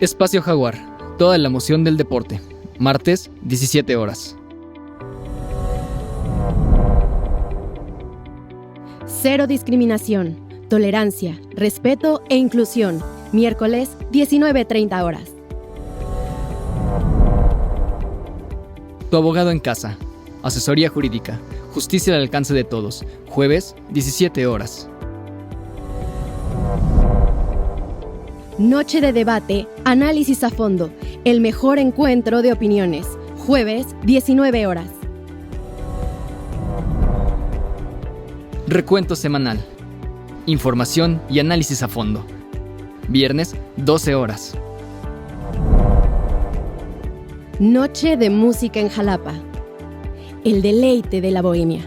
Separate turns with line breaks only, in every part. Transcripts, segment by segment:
Espacio Jaguar, toda la emoción del deporte. Martes, 17 horas.
Cero discriminación, tolerancia, respeto e inclusión. Miércoles, 19:30 horas.
Tu abogado en casa. Asesoría jurídica. Justicia al alcance de todos. Jueves, 17 horas.
Noche de debate, análisis a fondo. El mejor encuentro de opiniones. Jueves, 19 horas.
Recuento semanal. Información y análisis a fondo. Viernes, 12 horas.
Noche de música en Jalapa. El deleite de la bohemia.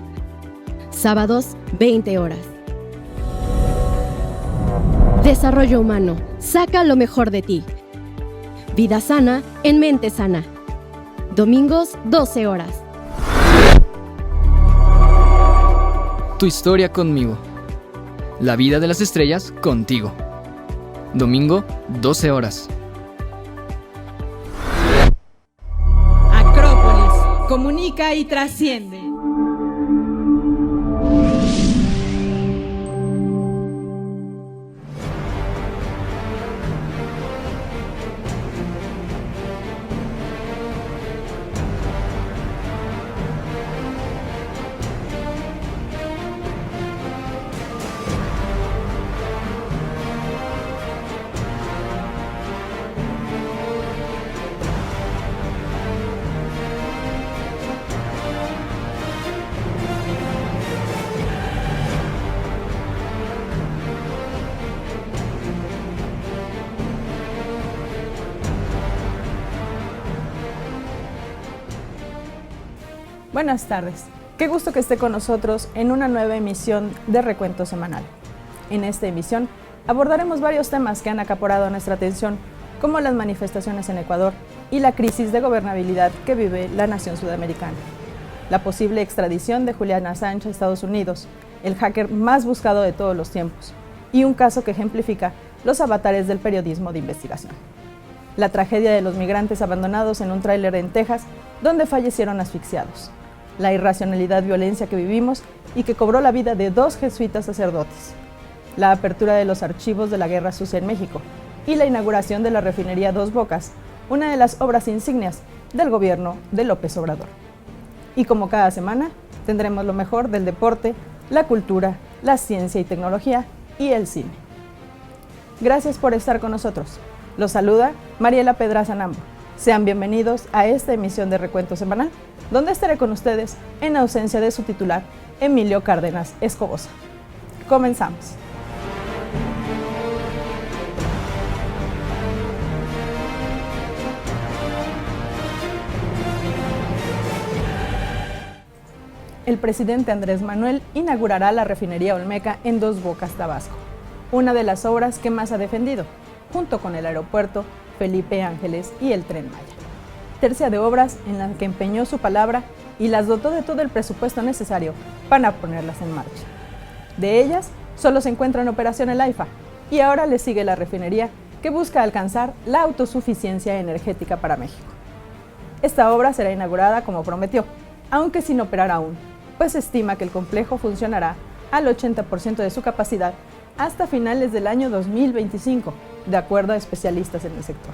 Sábados, 20 horas. Desarrollo humano. Saca lo mejor de ti. Vida sana en mente sana. Domingos, 12 horas.
Tu historia conmigo. La vida de las estrellas contigo. Domingo, 12 horas.
Acrópolis. Comunica y trasciende.
Buenas tardes, qué gusto que esté con nosotros en una nueva emisión de Recuento Semanal. En esta emisión abordaremos varios temas que han acaparado nuestra atención, como las manifestaciones en Ecuador y la crisis de gobernabilidad que vive la nación sudamericana, la posible extradición de Julian Assange a Estados Unidos, el hacker más buscado de todos los tiempos, y un caso que ejemplifica los avatares del periodismo de investigación. La tragedia de los migrantes abandonados en un tráiler en Texas, donde fallecieron asfixiados. La irracionalidad violencia que vivimos y que cobró la vida de 2 jesuitas sacerdotes. La apertura de los archivos de la Guerra Sucia en México y la inauguración de la refinería Dos Bocas, una de las obras insignias del gobierno de López Obrador. Y como cada semana, tendremos lo mejor del deporte, la cultura, la ciencia y tecnología y el cine. Gracias por estar con nosotros. Los saluda Mariela Pedraza Nambo. Sean bienvenidos a esta emisión de Recuento Semanal, donde estaré con ustedes en ausencia de su titular, Emilio Cárdenas Escobosa. Comenzamos. El presidente Andrés Manuel inaugurará la refinería Olmeca en Dos Bocas, Tabasco, una de las obras que más ha defendido, junto con el aeropuerto Felipe Ángeles y el Tren Maya. Tercia de obras en las que empeñó su palabra y las dotó de todo el presupuesto necesario para ponerlas en marcha. De ellas, solo se encuentra en operación el AIFA, y ahora le sigue la refinería que busca alcanzar la autosuficiencia energética para México. Esta obra será inaugurada como prometió, aunque sin operar aún, pues se estima que el complejo funcionará al 80% de su capacidad hasta finales del año 2025, de acuerdo a especialistas en el sector.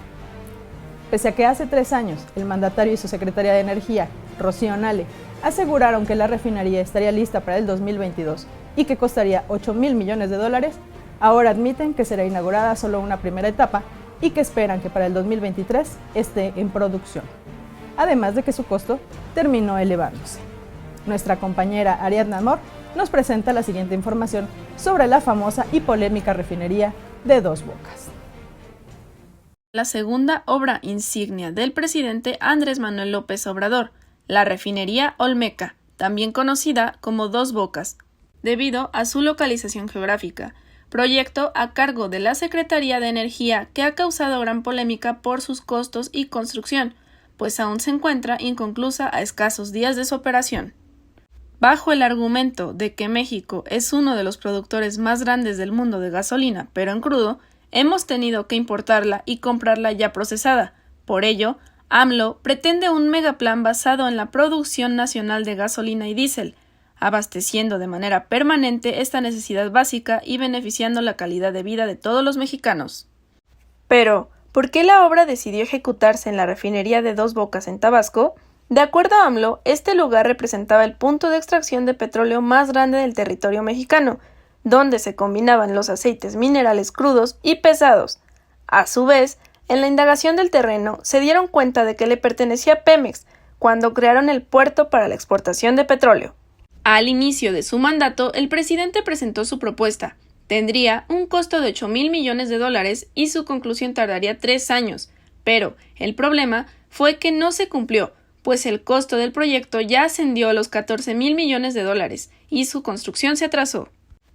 Pese a que hace 3 años el mandatario y su secretaria de Energía, Rocío Nale, aseguraron que la refinería estaría lista para el 2022 y que costaría $8,000 millones, ahora admiten que será inaugurada solo una primera etapa y que esperan que para el 2023 esté en producción, además de que su costo terminó elevándose. Nuestra compañera Ariadna Amor nos presenta la siguiente información sobre la famosa y polémica refinería de Dos Bocas.
La segunda obra insignia del presidente Andrés Manuel López Obrador, la refinería Olmeca, también conocida como Dos Bocas, debido a su localización geográfica, proyecto a cargo de la Secretaría de Energía que ha causado gran polémica por sus costos y construcción, pues aún se encuentra inconclusa a escasos días de su operación. Bajo el argumento de que México es uno de los productores más grandes del mundo de gasolina, pero en crudo, hemos tenido que importarla y comprarla ya procesada. Por ello, AMLO pretende un megaplan basado en la producción nacional de gasolina y diésel, abasteciendo de manera permanente esta necesidad básica y beneficiando la calidad de vida de todos los mexicanos. Pero, ¿por qué la obra decidió ejecutarse en la refinería de Dos Bocas en Tabasco? De acuerdo a AMLO, este lugar representaba el punto de extracción de petróleo más grande del territorio mexicano, donde se combinaban los aceites minerales crudos y pesados. A su vez, en la indagación del terreno, se dieron cuenta de que le pertenecía a Pemex cuando crearon el puerto para la exportación de petróleo. Al inicio de su mandato, el presidente presentó su propuesta. Tendría un costo de 8,000 millones de dólares y su conclusión tardaría 3 años. Pero el problema fue que no se cumplió, pues el costo del proyecto ya ascendió a los 14,000 millones de dólares y su construcción se atrasó.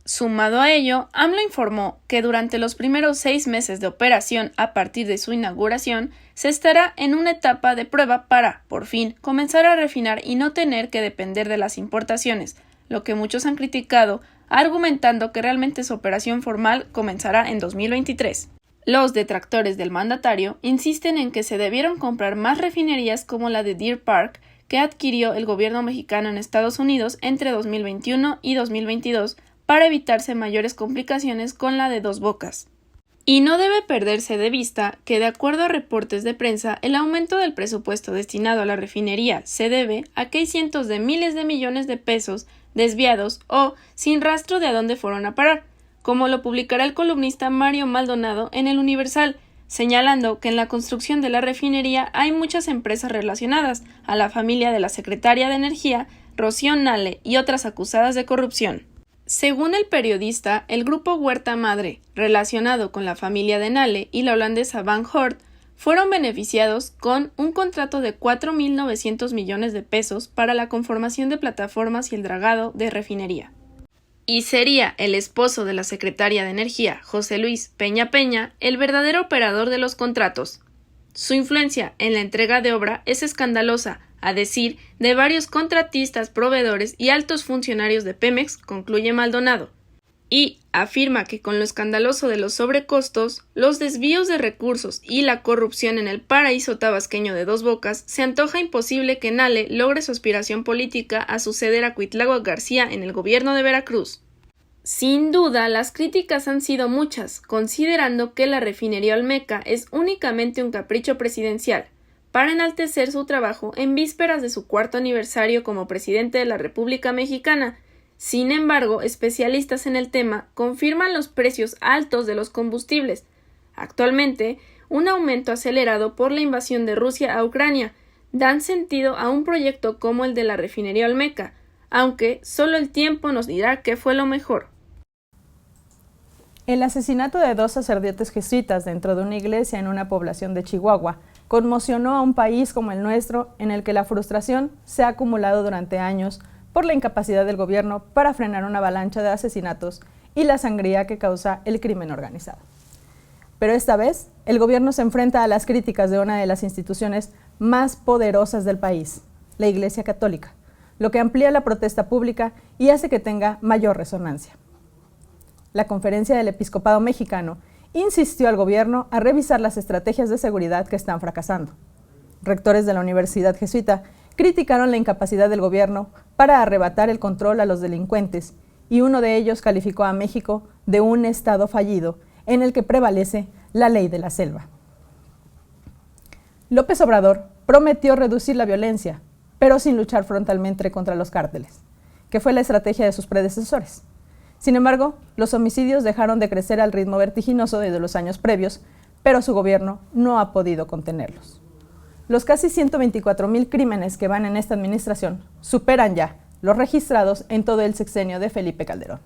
Sumado a ello, AMLO informó que durante los primeros 6 meses de operación a partir de su inauguración, se estará en una etapa de prueba para, por fin, comenzar a refinar y no tener que depender de las importaciones, lo que muchos han criticado, argumentando que realmente su operación formal comenzará en 2023. Los detractores del mandatario insisten en que se debieron comprar más refinerías como la de Deer Park, que adquirió el gobierno mexicano en Estados Unidos entre 2021 y 2022, para evitarse mayores complicaciones con la de Dos Bocas. Y no debe perderse de vista que, de acuerdo a reportes de prensa, el aumento del presupuesto destinado a la refinería se debe a que hay cientos de miles de millones de pesos desviados o sin rastro de a dónde fueron a parar, como lo publicará el columnista Mario Maldonado en El Universal, señalando que en la construcción de la refinería hay muchas empresas relacionadas a la familia de la secretaria de Energía, Rocío Nale, y otras acusadas de corrupción. Según el periodista, el grupo Huerta Madre, relacionado con la familia de Nale y la holandesa Van Hoort, fueron beneficiados con un contrato de 4,900 millones de pesos para la conformación de plataformas y el dragado de refinería. Y sería el esposo de la secretaria de Energía, José Luis Peña Peña, el verdadero operador de los contratos. Su influencia en la entrega de obra es escandalosa, a decir de varios contratistas, proveedores y altos funcionarios de Pemex, concluye Maldonado, y afirma que con lo escandaloso de los sobrecostos, los desvíos de recursos y la corrupción en el paraíso tabasqueño de Dos Bocas, se antoja imposible que Nale logre su aspiración política a suceder a Cuitláhuac García en el gobierno de Veracruz. Sin duda, las críticas han sido muchas, considerando que la refinería Olmeca es únicamente un capricho presidencial, para enaltecer su trabajo en vísperas de su 4º aniversario como presidente de la República Mexicana. Sin embargo, especialistas en el tema confirman los precios altos de los combustibles. Actualmente, un aumento acelerado por la invasión de Rusia a Ucrania dan sentido a un proyecto como el de la refinería Olmeca, aunque solo el tiempo nos dirá qué fue lo mejor.
El asesinato de 2 sacerdotes jesuitas dentro de una iglesia en una población de Chihuahua conmocionó a un país como el nuestro, en el que la frustración se ha acumulado durante años por la incapacidad del gobierno para frenar una avalancha de asesinatos y la sangría que causa el crimen organizado. Pero esta vez, el gobierno se enfrenta a las críticas de una de las instituciones más poderosas del país, la Iglesia Católica, lo que amplía la protesta pública y hace que tenga mayor resonancia. La Conferencia del Episcopado Mexicano insistió al gobierno a revisar las estrategias de seguridad que están fracasando. Rectores de la Universidad Jesuita criticaron la incapacidad del gobierno para arrebatar el control a los delincuentes, y uno de ellos calificó a México de un estado fallido en el que prevalece la ley de la selva. López Obrador prometió reducir la violencia, pero sin luchar frontalmente contra los cárteles, que fue la estrategia de sus predecesores. Sin embargo, los homicidios dejaron de crecer al ritmo vertiginoso de los años previos, pero su gobierno no ha podido contenerlos. Los casi 124,000 crímenes que van en esta administración superan ya los registrados en todo el sexenio de Felipe Calderón.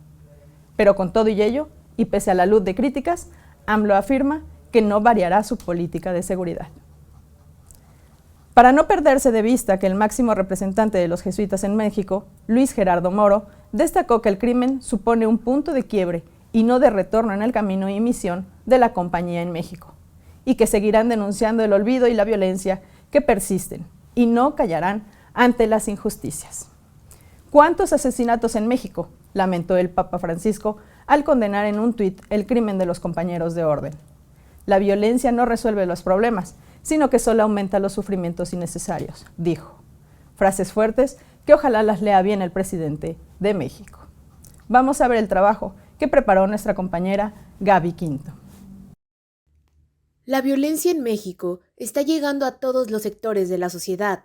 Pero con todo y ello, y pese a la luz de críticas, AMLO afirma que no variará su política de seguridad. Para no perderse de vista que el máximo representante de los jesuitas en México, Luis Gerardo Moro, destacó que el crimen supone un punto de quiebre y no de retorno en el camino y misión de la compañía en México, y que seguirán denunciando el olvido y la violencia que persisten y no callarán ante las injusticias. ¿Cuántos asesinatos en México? lamentó el Papa Francisco al condenar en un tuit el crimen de los compañeros de orden. La violencia no resuelve los problemas, sino que solo aumenta los sufrimientos innecesarios, dijo. Frases fuertes que ojalá las lea bien el presidente de México. Vamos a ver el trabajo que preparó nuestra compañera Gaby Quinto.
La violencia en México está llegando a todos los sectores de la sociedad.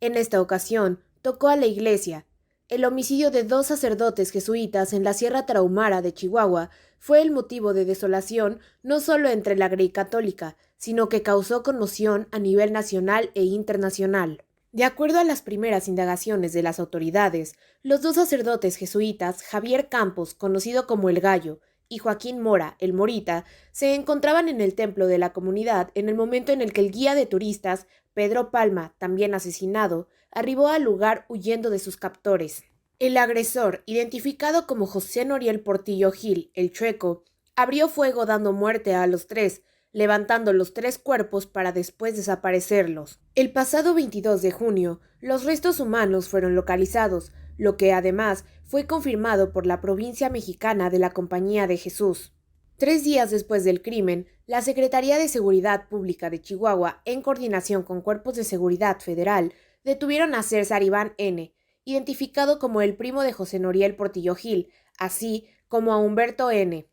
En esta ocasión, tocó a la Iglesia. El homicidio de 2 sacerdotes jesuitas en la Sierra Tarahumara de Chihuahua fue el motivo de desolación no solo entre la Grey católica, sino que causó conmoción a nivel nacional e internacional. De acuerdo a las primeras indagaciones de las autoridades, los 2 sacerdotes jesuitas, Javier Campos, conocido como El Gallo, y Joaquín Mora, el Morita, se encontraban en el templo de la comunidad en el momento en el que el guía de turistas, Pedro Palma, también asesinado, arribó al lugar huyendo de sus captores. El agresor, identificado como José Noriel Portillo Gil, el Chueco, abrió fuego dando muerte a los 3, levantando los 3 cuerpos para después desaparecerlos. El pasado 22 de junio, los restos humanos fueron localizados, lo que además fue confirmado por la provincia mexicana de la Compañía de Jesús. 3 días después del crimen, la Secretaría de Seguridad Pública de Chihuahua, en coordinación con cuerpos de seguridad federal, detuvieron a César Iván N., identificado como el primo de José Noriel Portillo Gil, así como a Humberto N.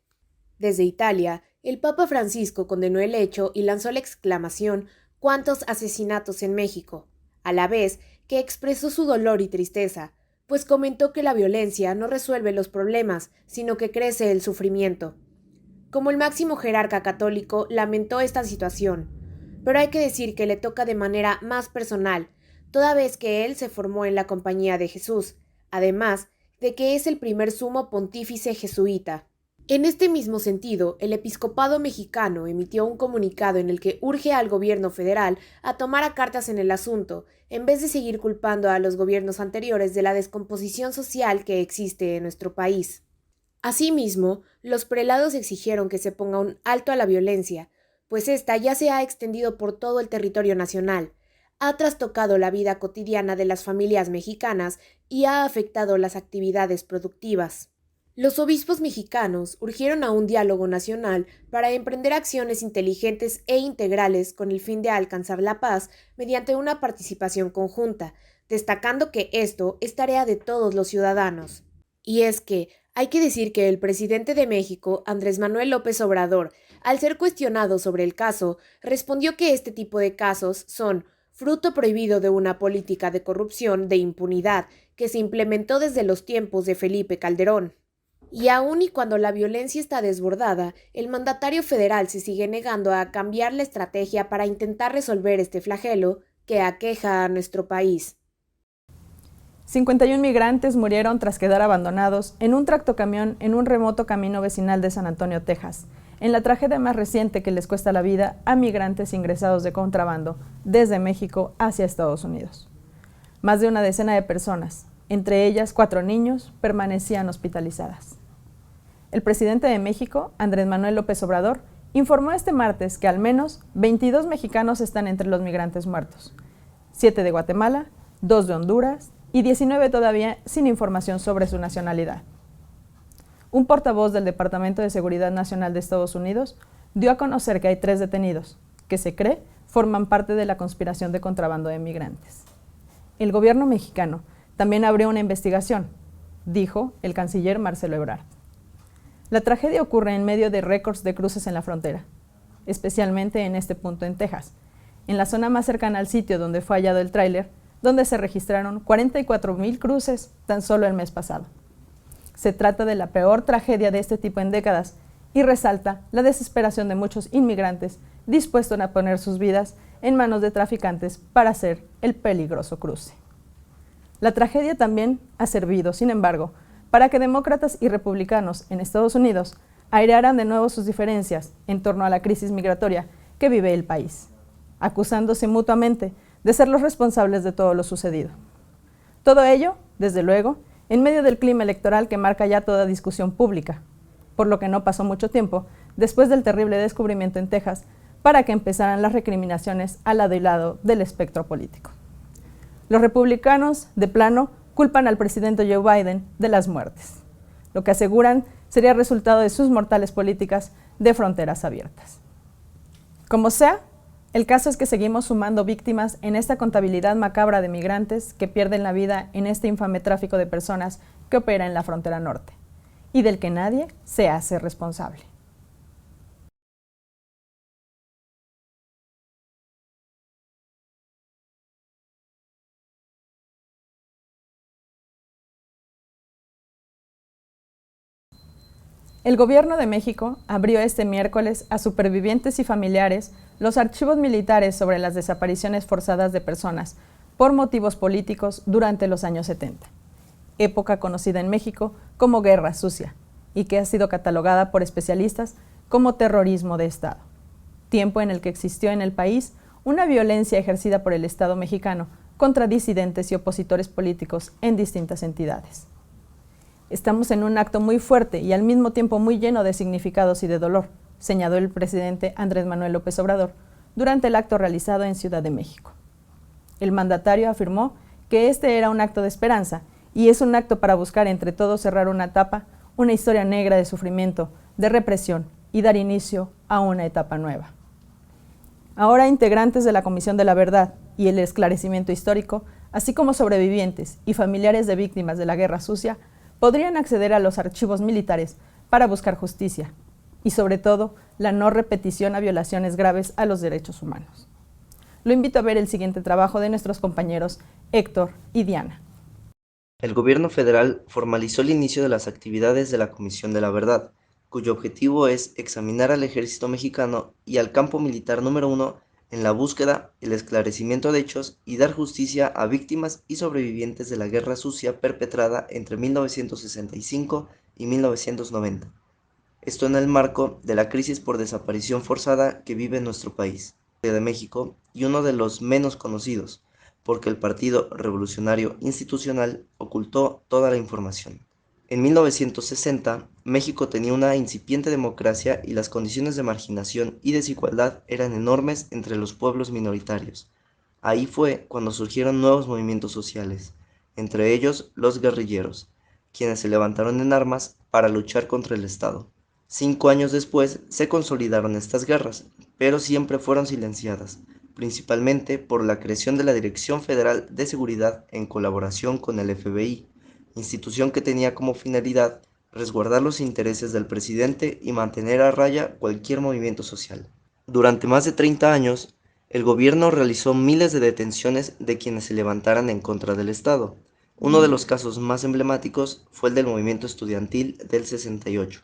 Desde Italia, el Papa Francisco condenó el hecho y lanzó la exclamación «¿Cuántos asesinatos en México?», a la vez que expresó su dolor y tristeza, pues comentó que la violencia no resuelve los problemas, sino que crece el sufrimiento. Como el máximo jerarca católico, lamentó esta situación, pero hay que decir que le toca de manera más personal, toda vez que él se formó en la Compañía de Jesús, además de que es el primer sumo pontífice jesuita. En este mismo sentido, el episcopado mexicano emitió un comunicado en el que urge al gobierno federal a tomar cartas en el asunto, en vez de seguir culpando a los gobiernos anteriores de la descomposición social que existe en nuestro país. Asimismo, los prelados exigieron que se ponga un alto a la violencia, pues esta ya se ha extendido por todo el territorio nacional, ha trastocado la vida cotidiana de las familias mexicanas y ha afectado las actividades productivas. Los obispos mexicanos urgieron a un diálogo nacional para emprender acciones inteligentes e integrales con el fin de alcanzar la paz mediante una participación conjunta, destacando que esto es tarea de todos los ciudadanos. Y es que hay que decir que el presidente de México, Andrés Manuel López Obrador, al ser cuestionado sobre el caso, respondió que este tipo de casos son fruto prohibido de una política de corrupción de impunidad que se implementó desde los tiempos de Felipe Calderón. Y aun y cuando la violencia está desbordada, el mandatario federal se sigue negando a cambiar la estrategia para intentar resolver este flagelo que aqueja a nuestro país.
51 migrantes murieron tras quedar abandonados en un tractocamión en un remoto camino vecinal de San Antonio, Texas, en la tragedia más reciente que les cuesta la vida a migrantes ingresados de contrabando desde México hacia Estados Unidos. Más de una decena de personas, entre ellas 4 niños, permanecían hospitalizadas. El presidente de México, Andrés Manuel López Obrador, informó este martes que al menos 22 mexicanos están entre los migrantes muertos, 7 de Guatemala, 2 de Honduras y 19 todavía sin información sobre su nacionalidad. Un portavoz del Departamento de Seguridad Nacional de Estados Unidos dio a conocer que hay 3 detenidos, que se cree forman parte de la conspiración de contrabando de migrantes. El gobierno mexicano también abrió una investigación, dijo el canciller Marcelo Ebrard. La tragedia ocurre en medio de récords de cruces en la frontera, especialmente en este punto en Texas, en la zona más cercana al sitio donde fue hallado el tráiler, donde se registraron 44,000 cruces tan solo el mes pasado. Se trata de la peor tragedia de este tipo en décadas y resalta la desesperación de muchos inmigrantes dispuestos a poner sus vidas en manos de traficantes para hacer el peligroso cruce. La tragedia también ha servido, sin embargo, para que demócratas y republicanos en Estados Unidos airearan de nuevo sus diferencias en torno a la crisis migratoria que vive el país, acusándose mutuamente de ser los responsables de todo lo sucedido. Todo ello, desde luego, en medio del clima electoral que marca ya toda discusión pública, por lo que no pasó mucho tiempo después del terrible descubrimiento en Texas para que empezaran las recriminaciones al lado y lado del espectro político. Los republicanos, de plano, culpan al presidente Joe Biden de las muertes. lo que aseguran sería resultado de sus mortales políticas de fronteras abiertas. Como sea, el caso es que seguimos sumando víctimas en esta contabilidad macabra de migrantes que pierden la vida en este infame tráfico de personas que opera en la frontera norte, y del que nadie se hace responsable. El Gobierno de México abrió este miércoles a supervivientes y familiares los archivos militares sobre las desapariciones forzadas de personas por motivos políticos durante los años 70, época conocida en México como Guerra Sucia y que ha sido catalogada por especialistas como terrorismo de Estado, tiempo en el que existió en el país una violencia ejercida por el Estado mexicano contra disidentes y opositores políticos en distintas entidades. Estamos en un acto muy fuerte y al mismo tiempo muy lleno de significados y de dolor, señaló el presidente Andrés Manuel López Obrador durante el acto realizado en Ciudad de México. El mandatario afirmó que este era un acto de esperanza y es un acto para buscar entre todos cerrar una etapa, una historia negra de sufrimiento, de represión y dar inicio a una etapa nueva. Ahora integrantes de la Comisión de la Verdad y el Esclarecimiento Histórico, así como sobrevivientes y familiares de víctimas de la Guerra Sucia, podrían acceder a los archivos militares para buscar justicia y, sobre todo, la no repetición a violaciones graves a los derechos humanos. Lo invito a ver el siguiente trabajo de nuestros compañeros Héctor y Diana.
El gobierno federal formalizó el inicio de las actividades de la Comisión de la Verdad, cuyo objetivo es examinar al ejército mexicano y al campo militar número 1 en la búsqueda, el esclarecimiento de hechos y dar justicia a víctimas y sobrevivientes de la Guerra Sucia perpetrada entre 1965 y 1990. Esto en el marco de la crisis por desaparición forzada que vive nuestro país, de México, y uno de los menos conocidos, porque el Partido Revolucionario Institucional ocultó toda la información. En 1960, México tenía una incipiente democracia y las condiciones de marginación y desigualdad eran enormes entre los pueblos minoritarios. Ahí fue cuando surgieron nuevos movimientos sociales, entre ellos los guerrilleros, quienes se levantaron en armas para luchar contra el Estado. 5 años después se consolidaron estas guerras, pero siempre fueron silenciadas, principalmente por la creación de la Dirección Federal de Seguridad en colaboración con el FBI, institución que tenía como finalidad resguardar los intereses del presidente y mantener a raya cualquier movimiento social. Durante más de 30 años, el gobierno realizó miles de detenciones de quienes se levantaran en contra del Estado. Uno de los casos más emblemáticos fue el del movimiento estudiantil del 68,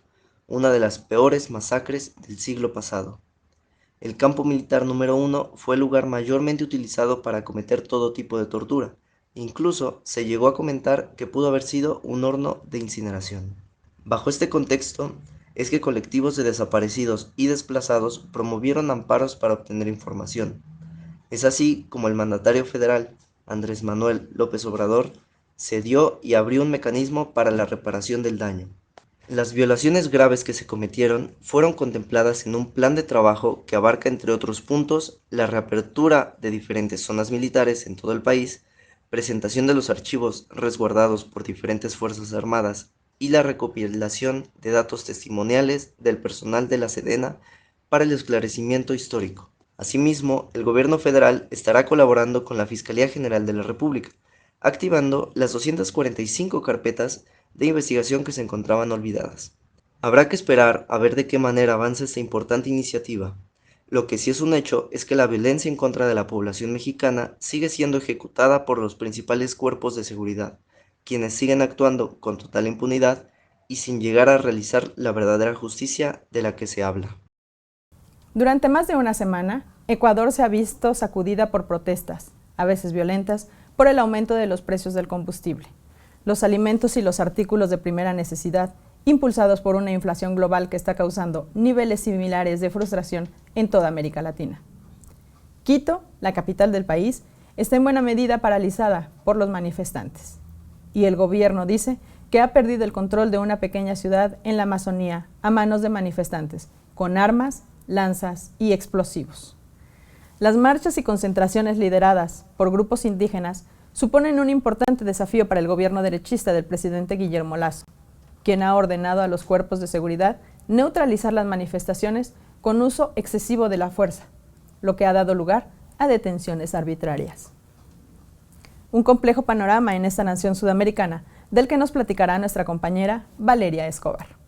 una de las peores masacres del siglo pasado. El campo militar número 1 fue el lugar mayormente utilizado para cometer todo tipo de tortura. Incluso se llegó a comentar que pudo haber sido un horno de incineración. Bajo este contexto, es que colectivos de desaparecidos y desplazados promovieron amparos para obtener información. Es así como el mandatario federal, Andrés Manuel López Obrador, cedió y abrió un mecanismo para la reparación del daño. Las violaciones graves que se cometieron fueron contempladas en un plan de trabajo que abarca, entre otros puntos, la reapertura de diferentes zonas militares en todo el país, presentación de los archivos resguardados por diferentes fuerzas armadas y la recopilación de datos testimoniales del personal de la Sedena para el esclarecimiento histórico. Asimismo, el gobierno federal estará colaborando con la Fiscalía General de la República, activando las 245 carpetas de investigación que se encontraban olvidadas. Habrá que esperar a ver de qué manera avanza esta importante iniciativa. Lo que sí es un hecho es que la violencia en contra de la población mexicana sigue siendo ejecutada por los principales cuerpos de seguridad, quienes siguen actuando con total impunidad y sin llegar a realizar la verdadera justicia de la que se habla.
Durante más de una semana, Ecuador se ha visto sacudida por protestas, a veces violentas, por el aumento de los precios del combustible, los alimentos y los artículos de primera necesidad, impulsados por una inflación global que está causando niveles similares de frustración en toda América Latina. Quito, la capital del país, está en buena medida paralizada por los manifestantes. Y el gobierno dice que ha perdido el control de una pequeña ciudad en la Amazonía a manos de manifestantes, con armas, lanzas y explosivos. Las marchas y concentraciones lideradas por grupos indígenas suponen un importante desafío para el gobierno derechista del presidente Guillermo Lasso, quien ha ordenado a los cuerpos de seguridad neutralizar las manifestaciones con uso excesivo de la fuerza, lo que ha dado lugar a detenciones arbitrarias. Un complejo panorama en esta nación sudamericana, del que nos platicará nuestra compañera Valeria Escobar.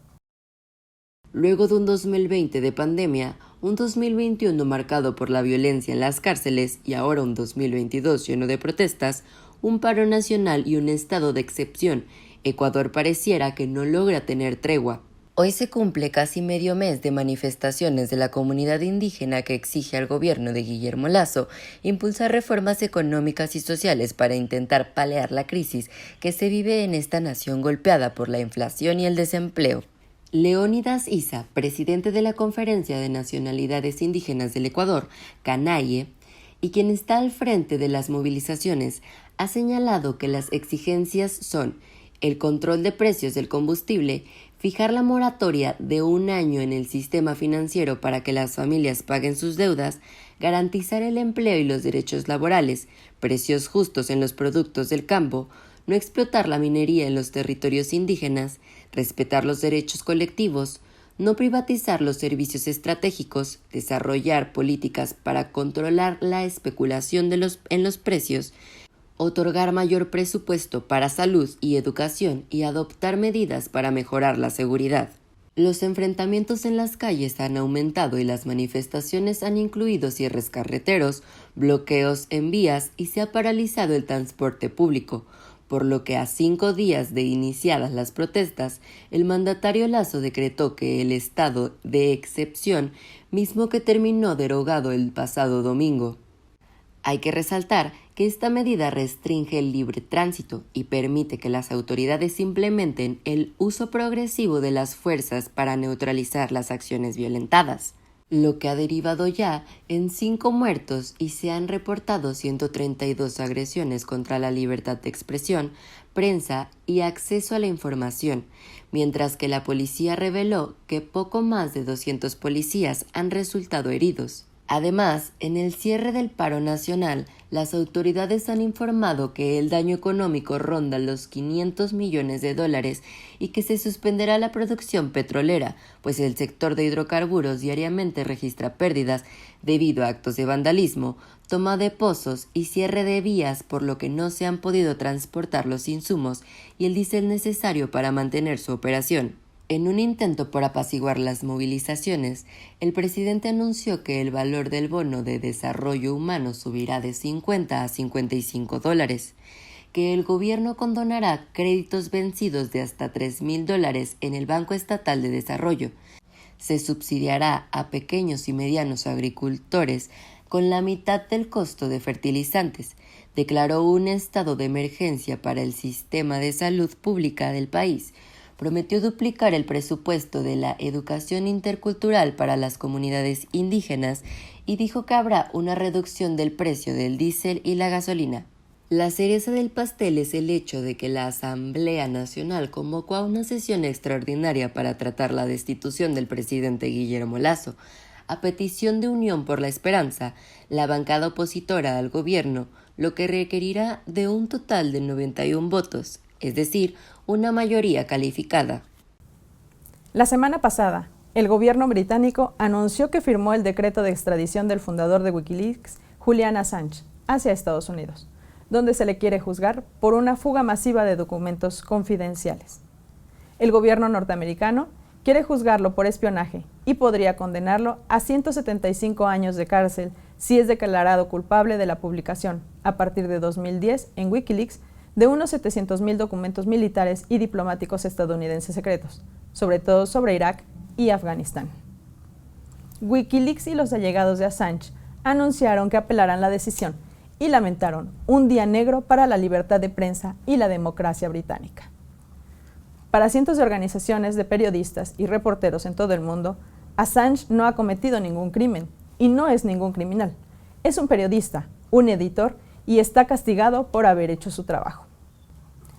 Luego de un 2020 de pandemia, un 2021 marcado por la violencia en las cárceles y ahora un 2022 lleno de protestas, un paro nacional y un estado de excepción, Ecuador pareciera que no logra tener tregua. Hoy se cumple casi medio mes de manifestaciones de la comunidad indígena que exige al gobierno de Guillermo Lasso impulsar reformas económicas y sociales para intentar paliar la crisis que se vive en esta nación golpeada por la inflación y el desempleo. Leónidas Issa, presidente de la Conferencia de Nacionalidades Indígenas del Ecuador, CANAIE, y quien está al frente de las movilizaciones, ha señalado que las exigencias son el control de precios del combustible, fijar la moratoria de 1 año en el sistema financiero para que las familias paguen sus deudas, garantizar el empleo y los derechos laborales, precios justos en los productos del campo, no explotar la minería en los territorios indígenas, respetar los derechos colectivos, no privatizar los servicios estratégicos, desarrollar políticas para controlar la especulación en los precios, otorgar mayor presupuesto para salud y educación y adoptar medidas para mejorar la seguridad. Los enfrentamientos en las calles han aumentado y las manifestaciones han incluido cierres carreteros, bloqueos en vías y se ha paralizado el transporte público, por lo que a 5 días de iniciadas las protestas, el mandatario Lasso decretó que el estado de excepción, mismo que terminó derogado el pasado domingo. Hay que resaltar que esta medida restringe el libre tránsito y permite que las autoridades implementen el uso progresivo de las fuerzas para neutralizar las acciones violentadas, lo que ha derivado ya en 5 muertos y se han reportado 132 agresiones contra la libertad de expresión, prensa y acceso a la información, mientras que la policía reveló que poco más de 200 policías han resultado heridos. Además, en el cierre del paro nacional, las autoridades han informado que el daño económico ronda los $500 millones y que se suspenderá la producción petrolera, pues el sector de hidrocarburos diariamente registra pérdidas debido a actos de vandalismo, toma de pozos y cierre de vías, por lo que no se han podido transportar los insumos y el diésel necesario para mantener su operación. En un intento por apaciguar las movilizaciones, el presidente anunció que el valor del bono de desarrollo humano subirá de $50 a $55, que el gobierno condonará créditos vencidos de hasta $3,000 en el Banco Estatal de Desarrollo, se subsidiará a pequeños y medianos agricultores con la mitad del costo de fertilizantes, declaró un estado de emergencia para el sistema de salud pública del país, prometió duplicar el presupuesto de la educación intercultural para las comunidades indígenas y dijo que habrá una reducción del precio del diésel y la gasolina. La cereza del pastel es el hecho de que la Asamblea Nacional convocó a una sesión extraordinaria para tratar la destitución del presidente Guillermo Lasso. A petición de Unión por la Esperanza, la bancada opositora al gobierno, lo que requerirá de un total de 91 votos, es decir, una mayoría calificada.
La semana pasada, el gobierno británico anunció que firmó el decreto de extradición del fundador de Wikileaks, Julian Assange, hacia Estados Unidos, donde se le quiere juzgar por una fuga masiva de documentos confidenciales. El gobierno norteamericano quiere juzgarlo por espionaje y podría condenarlo a 175 años de cárcel si es declarado culpable de la publicación, a partir de 2010, en Wikileaks, de unos 700,000 documentos militares y diplomáticos estadounidenses secretos, sobre todo sobre Irak y Afganistán. Wikileaks y los allegados de Assange anunciaron que apelarán la decisión y lamentaron un día negro para la libertad de prensa y la democracia británica. Para cientos de organizaciones de periodistas y reporteros en todo el mundo, Assange no ha cometido ningún crimen y no es ningún criminal. Es un periodista, un editor y está castigado por haber hecho su trabajo.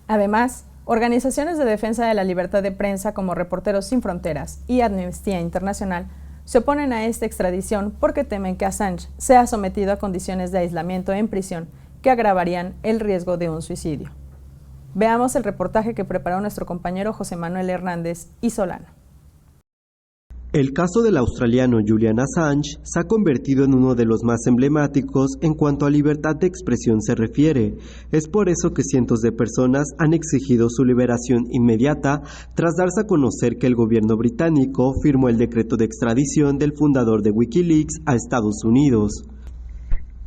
Además, organizaciones de defensa de la libertad de prensa como Reporteros Sin Fronteras y Amnistía Internacional se oponen a esta extradición porque temen que Assange sea sometido a condiciones de aislamiento en prisión que agravarían el riesgo de un suicidio. Veamos el reportaje que preparó nuestro compañero José Manuel Hernández y Solano.
El caso del australiano Julian Assange se ha convertido en uno de los más emblemáticos en cuanto a libertad de expresión se refiere. Es por eso que cientos de personas han exigido su liberación inmediata tras darse a conocer que el gobierno británico firmó el decreto de extradición del fundador de Wikileaks a Estados Unidos.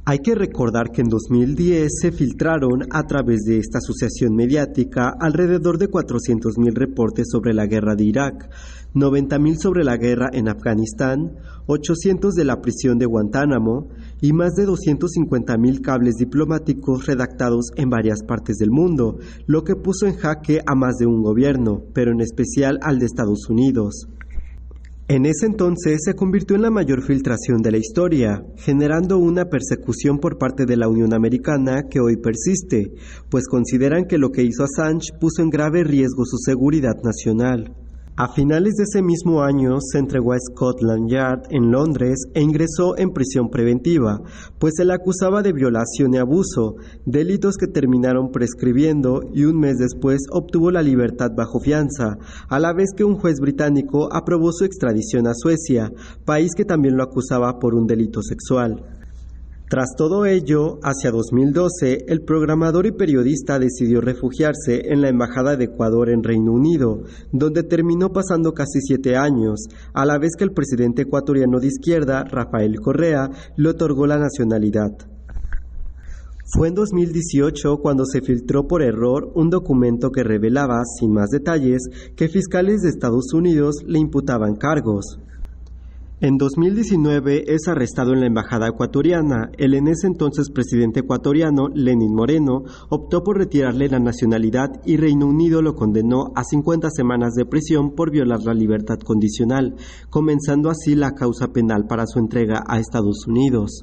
Hay que recordar que en 2010 se filtraron a través de esta asociación mediática alrededor de 400.000 reportes sobre la guerra de Irak, 90.000 sobre la guerra en Afganistán, 800 de la prisión de Guantánamo y más de 250.000 cables diplomáticos redactados en varias partes del mundo, lo que puso en jaque a más de un gobierno, pero en especial al de Estados Unidos. En ese entonces se convirtió en la mayor filtración de la historia, generando una persecución por parte de la Unión Americana que hoy persiste, pues consideran que lo que hizo Assange puso en grave riesgo su seguridad nacional. A finales de ese mismo año se entregó a Scotland Yard en Londres e ingresó en prisión preventiva, pues se le acusaba de violación y abuso, delitos que terminaron prescribiendo y un mes después obtuvo la libertad bajo fianza, a la vez que un juez británico aprobó su extradición a Suecia, país que también lo acusaba por un delito sexual. Tras todo ello, hacia 2012, el programador y periodista decidió refugiarse en la Embajada de Ecuador en Reino Unido, donde terminó pasando casi 7 años, a la vez que el presidente ecuatoriano de izquierda, Rafael Correa, le otorgó la nacionalidad. Fue en 2018 cuando se filtró por error un documento que revelaba, sin más detalles, que fiscales de Estados Unidos le imputaban cargos. En 2019 es arrestado en la embajada ecuatoriana. El en ese entonces presidente ecuatoriano, Lenín Moreno, optó por retirarle la nacionalidad y Reino Unido lo condenó a 50 semanas de prisión por violar la libertad condicional, comenzando así la causa penal para su entrega a Estados Unidos.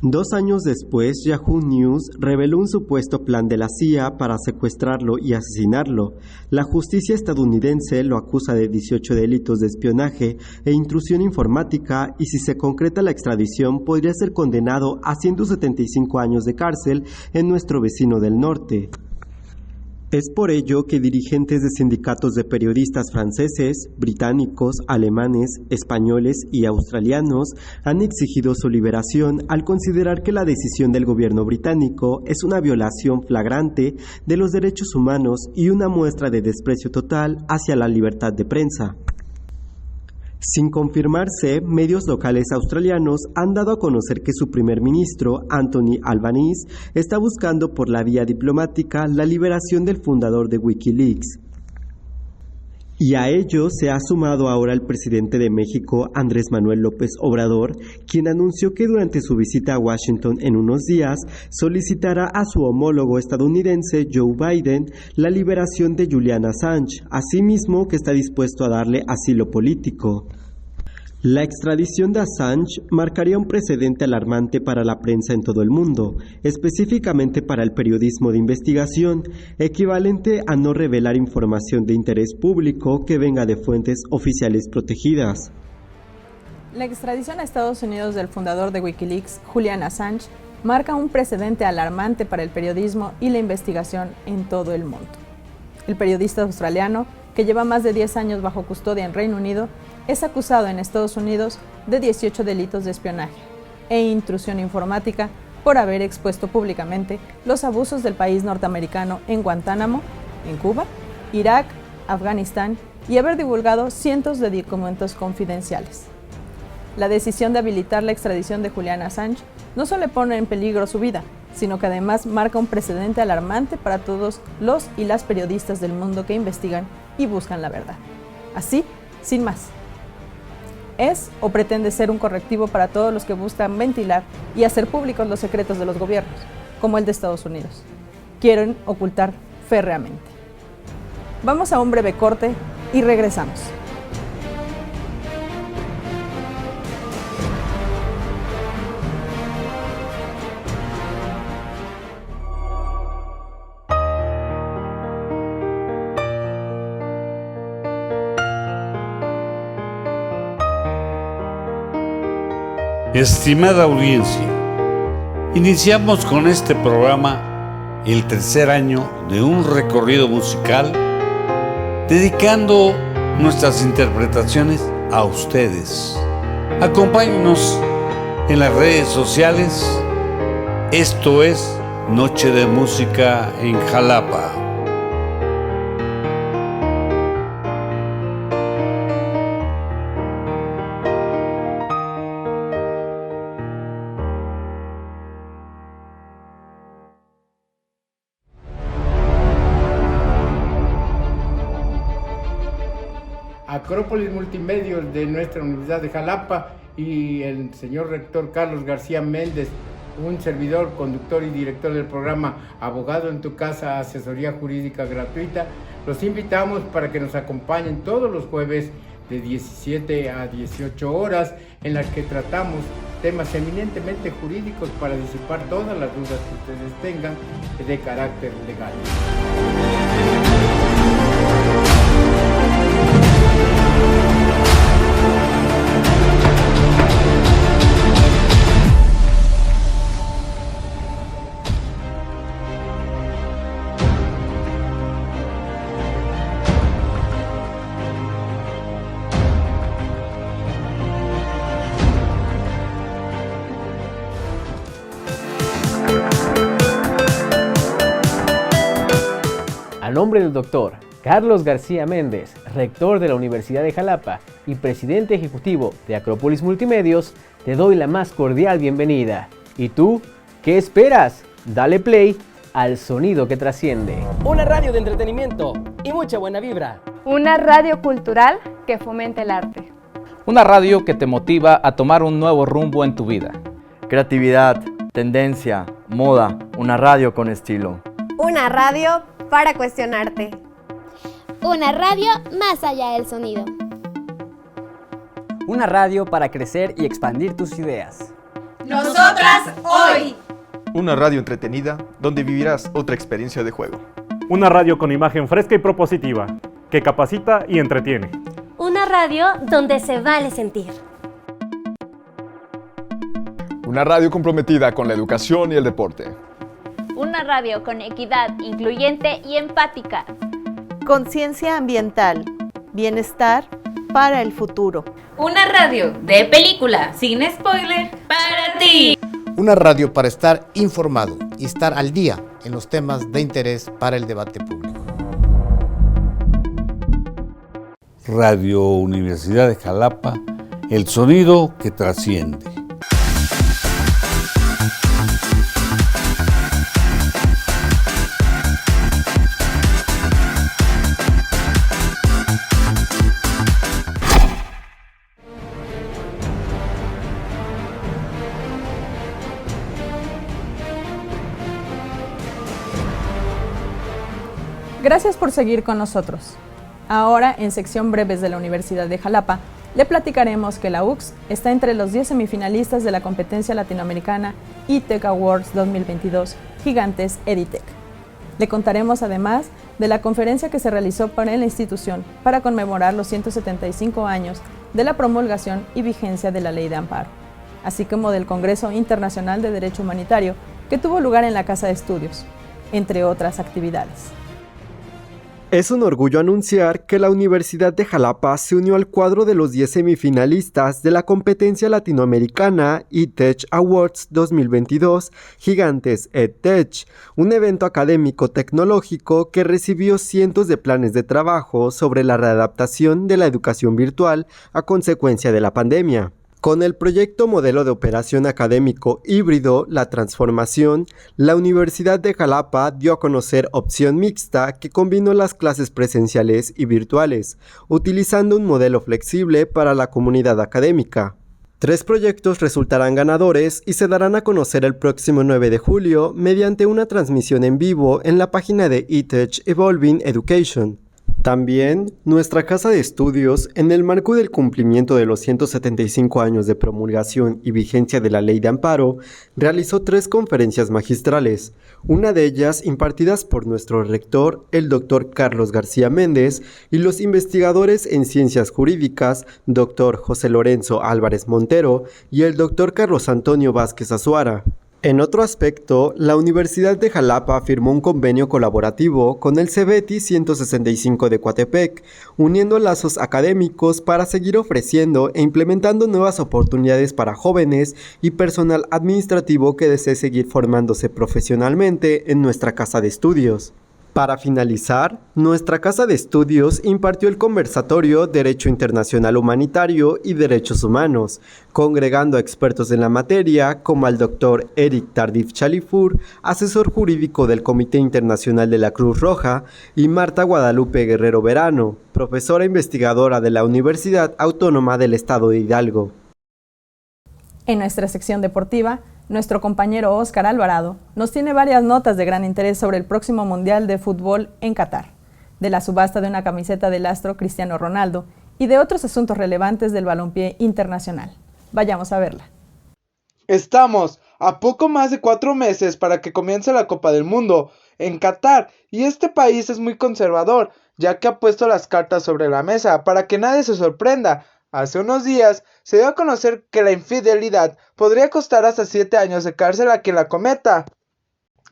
2 años después, Yahoo News reveló un supuesto plan de la CIA para secuestrarlo y asesinarlo. La justicia estadounidense lo acusa de 18 delitos de espionaje e intrusión informática y si se concreta la extradición podría ser condenado a 175 años de cárcel en nuestro vecino del norte. Es por ello que dirigentes de sindicatos de periodistas franceses, británicos, alemanes, españoles y australianos han exigido su liberación al considerar que la decisión del gobierno británico es una violación flagrante de los derechos humanos y una muestra de desprecio total hacia la libertad de prensa. Sin confirmarse, medios locales australianos han dado a conocer que su primer ministro, Anthony Albanese, está buscando por la vía diplomática la liberación del fundador de Wikileaks. Y a ello se ha sumado ahora el presidente de México, Andrés Manuel López Obrador, quien anunció que durante su visita a Washington en unos días solicitará a su homólogo estadounidense Joe Biden la liberación de Julian Assange, asimismo que está dispuesto a darle asilo político. La extradición de Assange marcaría un precedente alarmante para la prensa en todo el mundo, específicamente para el periodismo de investigación, equivalente a no revelar información de interés público que venga de fuentes oficiales protegidas.
La extradición a Estados Unidos del fundador de Wikileaks, Julian Assange, marca un precedente alarmante para el periodismo y la investigación en todo el mundo. El periodista australiano, que lleva más de 10 años bajo custodia en Reino Unido, es acusado en Estados Unidos de 18 delitos de espionaje e intrusión informática por haber expuesto públicamente los abusos del país norteamericano en Guantánamo, en Cuba, Irak, Afganistán y haber divulgado cientos de documentos confidenciales. La decisión de habilitar la extradición de Julian Assange no solo pone en peligro su vida, sino que además marca un precedente alarmante para todos los y las periodistas del mundo que investigan y buscan la verdad. Así, sin más. Es o pretende ser un correctivo para todos los que buscan ventilar y hacer públicos los secretos de los gobiernos, como el de Estados Unidos. Quieren ocultar férreamente. Vamos a un breve corte y regresamos.
Estimada audiencia, iniciamos con este programa el tercer año de un recorrido musical dedicando nuestras interpretaciones a ustedes. Acompáñenos en las redes sociales. Esto es Noche de Música en Jalapa.
Acrópolis Multimedios de nuestra Universidad de Jalapa y el señor rector Carlos García Méndez, un servidor, conductor y director del programa Abogado en tu Casa, asesoría jurídica gratuita. Los invitamos para que nos acompañen todos los jueves de 17 a 18 horas, en las que tratamos temas eminentemente jurídicos para disipar todas las dudas que ustedes tengan de carácter legal.
A nombre del doctor Carlos García Méndez, rector de la Universidad de Jalapa y presidente ejecutivo de Acrópolis Multimedios, te doy la más cordial bienvenida. ¿Y tú? ¿Qué esperas? Dale play al sonido que trasciende.
Una radio de entretenimiento y mucha buena vibra.
Una radio cultural que fomenta el arte.
Una radio que te motiva a tomar un nuevo rumbo en tu vida.
Creatividad, tendencia, moda, una radio con estilo.
Una radio para cuestionarte.
Una radio más allá del sonido.
Una radio para crecer y expandir tus ideas.
Nosotras hoy.
Una radio entretenida donde vivirás otra experiencia de juego.
Una radio con imagen fresca y propositiva, que capacita y entretiene.
Una radio donde se vale sentir.
Una radio comprometida con la educación y el deporte.
Una radio con equidad, incluyente y empática.
Conciencia ambiental, bienestar para el futuro.
Una radio de película, sin spoiler, para ti.
Una radio para estar informado y estar al día en los temas de interés para el debate público.
Radio Universidad de Jalapa, el sonido que trasciende.
Gracias por seguir con nosotros. Ahora, en sección breves de la Universidad de Jalapa, le platicaremos que la UCS está entre los 10 semifinalistas de la competencia latinoamericana eTech Awards 2022 Gigantes EdTech. Le contaremos además de la conferencia que se realizó para la institución para conmemorar los 175 años de la promulgación y vigencia de la Ley de Amparo, así como del Congreso Internacional de Derecho Humanitario que tuvo lugar en la Casa de Estudios, entre otras actividades.
Es un orgullo anunciar que la Universidad de Jalapa se unió al cuadro de los 10 semifinalistas de la competencia latinoamericana eTech Awards 2022 Gigantes EdTech, un evento académico tecnológico que recibió cientos de planes de trabajo sobre la readaptación de la educación virtual a consecuencia de la pandemia. Con el proyecto Modelo de Operación Académico Híbrido, la transformación, la Universidad de Jalapa dio a conocer opción mixta que combinó las clases presenciales y virtuales, utilizando un modelo flexible para la comunidad académica. 3 proyectos resultarán ganadores y se darán a conocer el próximo 9 de julio mediante una transmisión en vivo en la página de eTech Evolving Education. También, nuestra casa de estudios, en el marco del cumplimiento de los 175 años de promulgación y vigencia de la Ley de Amparo, realizó 3 conferencias magistrales, una de ellas impartidas por nuestro rector, el doctor Carlos García Méndez, y los investigadores en ciencias jurídicas, doctor José Lorenzo Álvarez Montero y el doctor Carlos Antonio Vázquez Azuara. En otro aspecto, la Universidad de Jalapa firmó un convenio colaborativo con el CEBETI 165 de Coatepec, uniendo lazos académicos para seguir ofreciendo e implementando nuevas oportunidades para jóvenes y personal administrativo que desee seguir formándose profesionalmente en nuestra casa de estudios. Para finalizar, nuestra casa de estudios impartió el conversatorio Derecho Internacional Humanitario y Derechos Humanos, congregando a expertos en la materia como al Dr. Eric Tardif Chalifur, asesor jurídico del Comité Internacional de la Cruz Roja, y Marta Guadalupe Guerrero Verano, profesora investigadora de la Universidad Autónoma del Estado de Hidalgo.
En nuestra sección deportiva, nuestro compañero Óscar Alvarado nos tiene varias notas de gran interés sobre el próximo Mundial de Fútbol en Qatar, de la subasta de una camiseta del astro Cristiano Ronaldo y de otros asuntos relevantes del balompié internacional. Vayamos a verla.
Estamos a poco más de 4 meses para que comience la Copa del Mundo en Qatar, y este país es muy conservador, ya que ha puesto las cartas sobre la mesa para que nadie se sorprenda. Hace unos días se dio a conocer que la infidelidad podría costar hasta 7 años de cárcel a quien la cometa.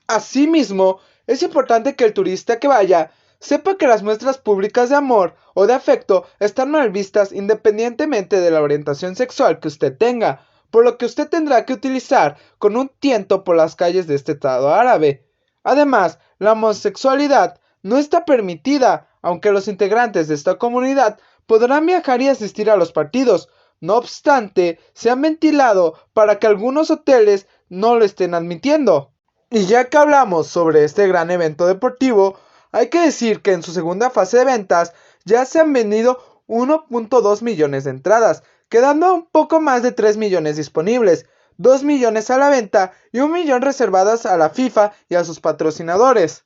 Asimismo, es importante que el turista que vaya sepa que las muestras públicas de amor o de afecto están mal vistas independientemente de la orientación sexual que usted tenga, por lo que usted tendrá que utilizar con un tiento por las calles de este estado árabe. Además, la homosexualidad no está permitida, aunque los integrantes de esta comunidad podrán viajar y asistir a los partidos. No obstante, se han ventilado para que algunos hoteles no lo estén admitiendo. Y ya que hablamos sobre este gran evento deportivo, hay que decir que en su segunda fase de ventas ya se han vendido 1.2 millones de entradas, quedando un poco más de 3 millones disponibles, 2 millones a la venta y 1 millón reservadas a la FIFA y a sus patrocinadores.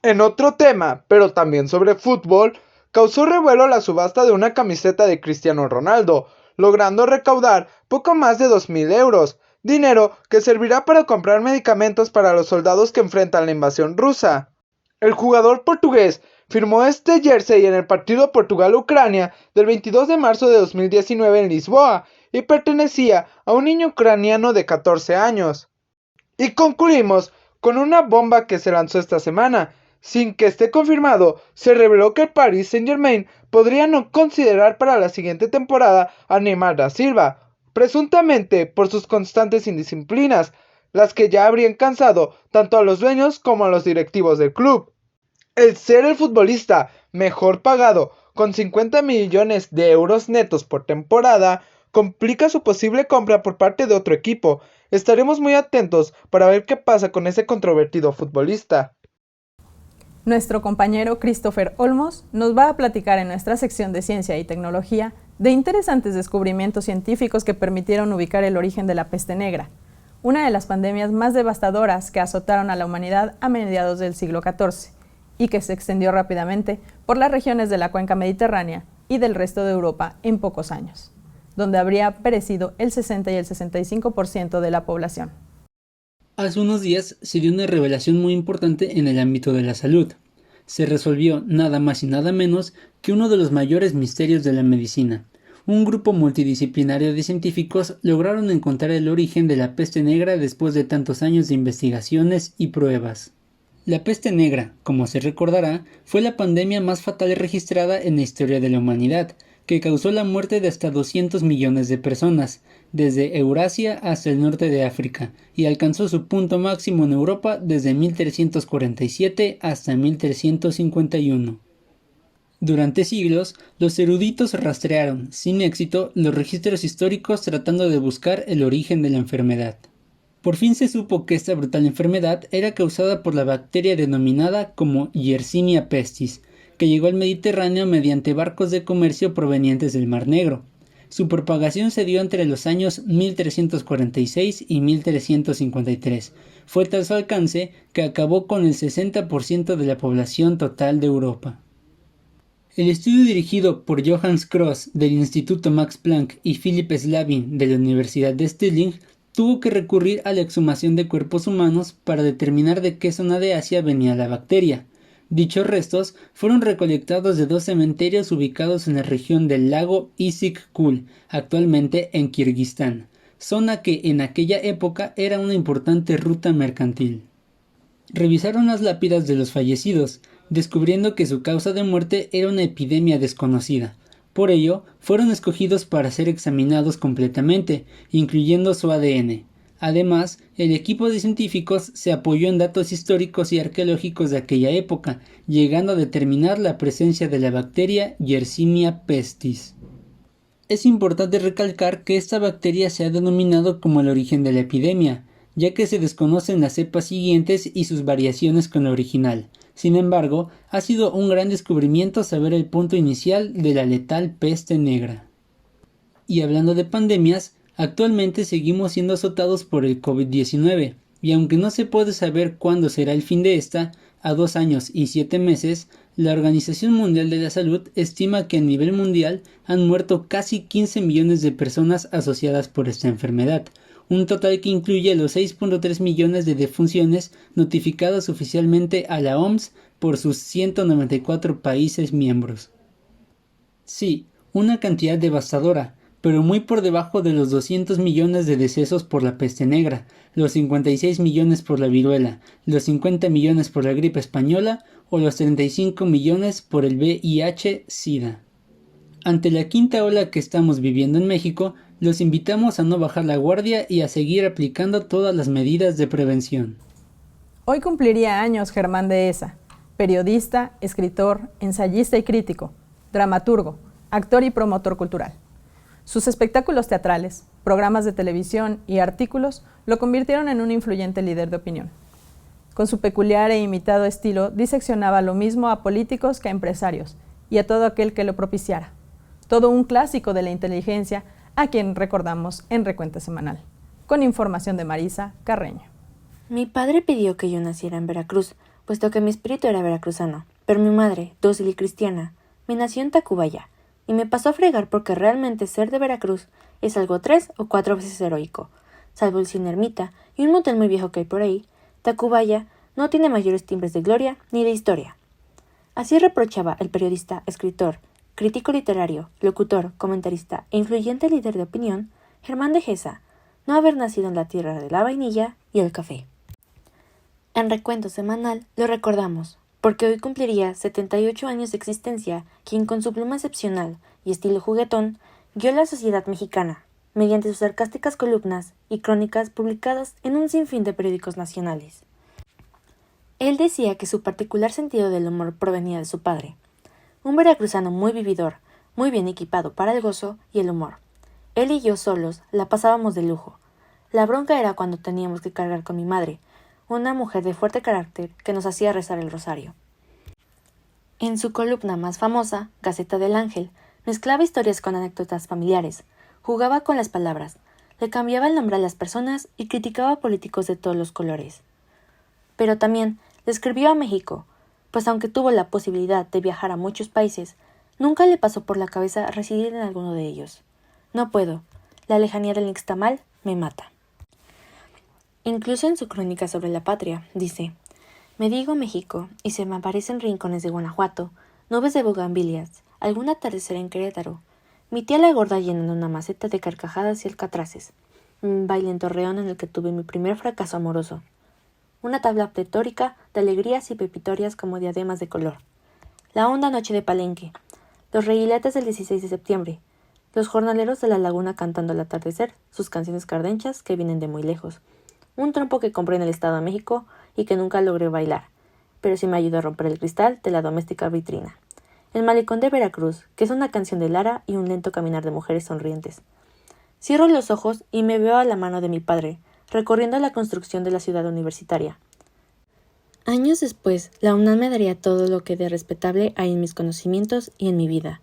En otro tema, pero también sobre fútbol, causó revuelo la subasta de una camiseta de Cristiano Ronaldo, logrando recaudar poco más de 2.000 euros, dinero que servirá para comprar medicamentos para los soldados que enfrentan la invasión rusa. El jugador portugués firmó este jersey en el partido Portugal-Ucrania del 22 de marzo de 2019 en Lisboa y pertenecía a un niño ucraniano de 14 años. Y concluimos con una bomba que se lanzó esta semana. Sin que esté confirmado, se reveló que el Paris Saint-Germain podría no considerar para la siguiente temporada a Neymar da Silva, presuntamente por sus constantes indisciplinas, las que ya habrían cansado tanto a los dueños como a los directivos del club. El ser el futbolista mejor pagado, con 50 millones de euros netos por temporada, complica su posible compra por parte de otro equipo. Estaremos muy atentos para ver qué pasa con ese controvertido futbolista.
Nuestro compañero Christopher Olmos nos va a platicar en nuestra sección de Ciencia y Tecnología de interesantes descubrimientos científicos que permitieron ubicar el origen de la peste negra, una de las pandemias más devastadoras que azotaron a la humanidad a mediados del siglo XIV y que se extendió rápidamente por las regiones de la cuenca mediterránea y del resto de Europa en pocos años, donde habría perecido el 60 y el 65% de la población.
Hace unos días se dio una revelación muy importante en el ámbito de la salud. Se resolvió nada más y nada menos que uno de los mayores misterios de la medicina. Un grupo multidisciplinario de científicos lograron encontrar el origen de la peste negra después de tantos años de investigaciones y pruebas. La peste negra, como se recordará, fue la pandemia más fatal registrada en la historia de la humanidad, que causó la muerte de hasta 200 millones de personas, desde Eurasia hasta el norte de África, y alcanzó su punto máximo en Europa desde 1347 hasta 1351. Durante siglos, los eruditos rastrearon, sin éxito, los registros históricos tratando de buscar el origen de la enfermedad. Por fin se supo que esta brutal enfermedad era causada por la bacteria denominada como Yersinia pestis, que llegó al Mediterráneo mediante barcos de comercio provenientes del Mar Negro. Su propagación se dio entre los años 1346 y 1353. Fue tal su alcance que acabó con el 60% de la población total de Europa. El estudio dirigido por Johannes Kross del Instituto Max Planck y Philipp Slavin de la Universidad de Stirling tuvo que recurrir a la exhumación de cuerpos humanos para determinar de qué zona de Asia venía la bacteria. Dichos restos fueron recolectados de 2 cementerios ubicados en la región del lago Issyk-Kul, actualmente en Kirguistán, zona que en aquella época era una importante ruta mercantil. Revisaron las lápidas de los fallecidos, descubriendo que su causa de muerte era una epidemia desconocida. Por ello, fueron escogidos para ser examinados completamente, incluyendo su ADN. Además, el equipo de científicos se apoyó en datos históricos y arqueológicos de aquella época, llegando a determinar la presencia de la bacteria Yersinia pestis. Es importante recalcar que esta bacteria se ha denominado como el origen de la epidemia, ya que se desconocen las cepas siguientes y sus variaciones con la original. Sin embargo, ha sido un gran descubrimiento saber el punto inicial de la letal peste negra. Y hablando de pandemias, actualmente seguimos siendo azotados por el COVID-19, y aunque no se puede saber cuándo será el fin de esta, a 2 años y 7 meses, la Organización Mundial de la Salud estima que a nivel mundial han muerto casi 15 millones de personas asociadas por esta enfermedad, un total que incluye los 6.3 millones de defunciones notificadas oficialmente a la OMS por sus 194 países miembros. Sí, una cantidad devastadora, pero muy por debajo de los 200 millones de decesos por la peste negra, los 56 millones por la viruela, los 50 millones por la gripe española o los 35 millones por el VIH-Sida. Ante la quinta ola que estamos viviendo en México, los invitamos a no bajar la guardia y a seguir aplicando todas las medidas de prevención.
Hoy cumpliría años Germán Dehesa, periodista, escritor, ensayista y crítico, dramaturgo, actor y promotor cultural. Sus espectáculos teatrales, programas de televisión y artículos lo convirtieron en un influyente líder de opinión. Con su peculiar e imitado estilo, diseccionaba lo mismo a políticos que a empresarios y a todo aquel que lo propiciara. Todo un clásico de la inteligencia, a quien recordamos en Recuento Semanal. Con información de Marisa Carreño.
Mi padre pidió que yo naciera en Veracruz, puesto que mi espíritu era veracruzano, pero mi madre, dócil y cristiana, me nació en Tacubaya, y me pasó a fregar porque realmente ser de Veracruz es algo 3 o 4 veces heroico. Salvo el Cine Ermita y un motel muy viejo que hay por ahí, Tacubaya no tiene mayores timbres de gloria ni de historia. Así reprochaba el periodista, escritor, crítico literario, locutor, comentarista e influyente líder de opinión, Germán Dehesa, no haber nacido en la tierra de la vainilla y el café. En Recuento Semanal lo recordamos, porque hoy cumpliría 78 años de existencia quien con su pluma excepcional y estilo juguetón guió la sociedad mexicana, mediante sus sarcásticas columnas y crónicas publicadas en un sinfín de periódicos nacionales. Él decía que su particular sentido del humor provenía de su padre, un veracruzano muy vividor, muy bien equipado para el gozo y el humor. Él y yo solos la pasábamos de lujo. La bronca era cuando teníamos que cargar con mi madre, una mujer de fuerte carácter que nos hacía rezar el rosario. En su columna más famosa, Gaceta del Ángel, mezclaba historias con anécdotas familiares, jugaba con las palabras, le cambiaba el nombre a las personas y criticaba a políticos de todos los colores. Pero también describió a México, pues aunque tuvo la posibilidad de viajar a muchos países, nunca le pasó por la cabeza residir en alguno de ellos. No puedo, la lejanía del nixtamal me mata. Incluso en su crónica sobre la patria, dice: me digo México, y se me aparecen rincones de Guanajuato, nubes de bugambilias, algún atardecer en Querétaro, mi tía la gorda llenando una maceta de carcajadas y alcatraces, un baile en Torreón en el que tuve mi primer fracaso amoroso, una tabla pletórica de alegrías y pepitorias como diademas de color, la honda noche de Palenque, los reguiletes del 16 de septiembre, los jornaleros de la laguna cantando al atardecer sus canciones cardenchas que vienen de muy lejos, un trompo que compré en el Estado de México y que nunca logré bailar, pero sí me ayudó a romper el cristal de la doméstica vitrina. El malecón de Veracruz, que es una canción de Lara y un lento caminar de mujeres sonrientes. Cierro los ojos y me veo a la mano de mi padre, recorriendo la construcción de la ciudad universitaria. Años después, la UNAM me daría todo lo que de respetable hay en mis conocimientos y en mi vida.